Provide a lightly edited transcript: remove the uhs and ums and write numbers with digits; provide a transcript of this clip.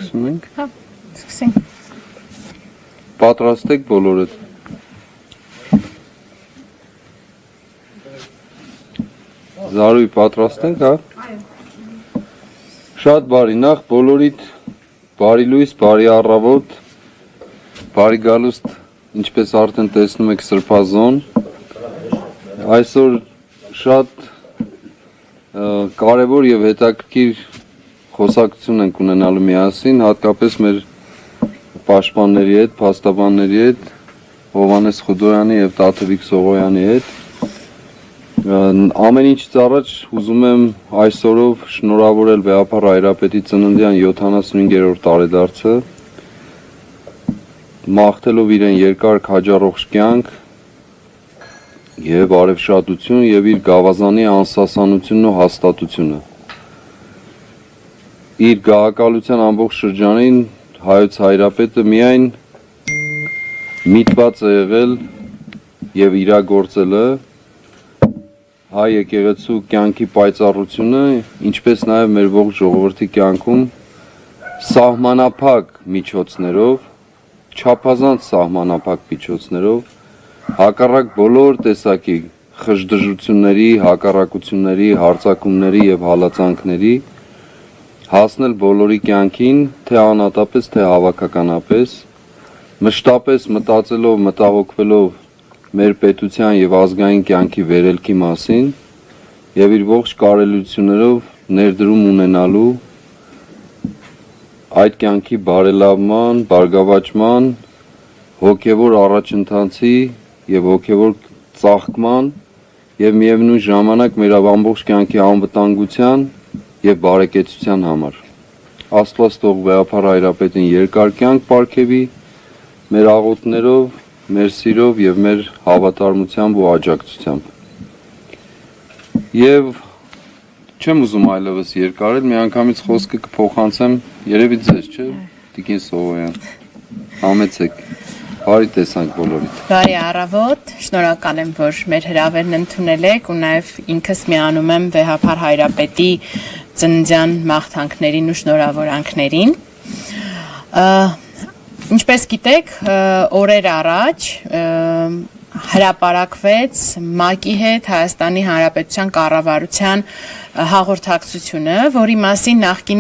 Սկսում ենք։ Հա, սկսենք։ Պատրաստ եք բոլորդ։ Զարուհի, պատրաստ ենք, հա։ Շատ բարի, նախ բոլորիդ բարի լույս, բարի առավոտ, բարի գալուստ, ինչպես արդեն տեսնում եք սրբազոն։ Այսօր շատ կարևոր եւ հետաքրքիր խոսակցություն ենք ունենալու միասին, հատկապես մեր պաշտպանների հետ, փաստաբանների հետ, Հովհաննես Խուդոյանի եւ Տաթևիկ Սողոյանի հետ։ Ամեն ինչից առաջ ուզում եմ այսօրով շնորհավորել Վեհափառ Հայրապետի ծննդյան 75-րդ տարեդարձը, մաղթելով իրեն երկար քաջառող կյանք եւ արևշատություն եւ իր գավազանի անսասանությունն ու հաստատությունը։ Իր գահակալության ամբողջ շրջանին հայոց Հայրապետը միայն միտված է եղել եւ իրագործել է հայ եկեղեցու կյանքի պայծառությունը, ինչպես նաև մեր ողջ ժողովրդի կյանքում սահմանափակ միջոցներով, չափազանց սահմանափակ միջոցներով, հակառակ բոլոր տեսակի խժդժությունների, հակառակությունների, հարձակումների եւ հալածանքների հասնել բոլորի կյանքին, թե անհատապես, թե հավաքականապես, մշտապես մտածելով, մտահոգվելով մեր պետության եւ ազգային կյանքի վերելքի մասին եւ իր ողջ կարելություններով ներդրում ունենալու այդ կյանքի բարելավման, բարգավաճման, հոգեվոր առաջընթացի եւ հոգեվոր ծաղկման եւ միևնույն ժամանակ մեր ամբողջ կյանքի անվտանգության եւ բարեկեցության համար։ Աստված թող Վեհափառ Հայրապետին երկար կյանք պարգևի մեր աղոթներով, մեր սիրով եւ մեր հավատարմությամբ ու աջակցությամբ։ Եվ չեմ ուզում այլևս երկարել, միանգամից խոսքը կփոխանցեմ երևի ձեզ, չէ՞, Տիկին Սողոյան։ Համեցեք։ Բարի տեսանք բոլորիդ։ Բարի առավոտ, շնորհակալ եմ, որ մեր հրավերն ընդունել եք ու նաև ինքս միանում եմ Վեհափառ Հայրապետի ծննդյան մաղթանքներին ու շնորհավորանքներին։ Ինչպես գիտեք, օրեր առաջ հրապարակվեց ՄԱԿ-ի հետ Հայաստանի Հանրապետության կառավարության հաղորդակցությունը, որի մասին նախկին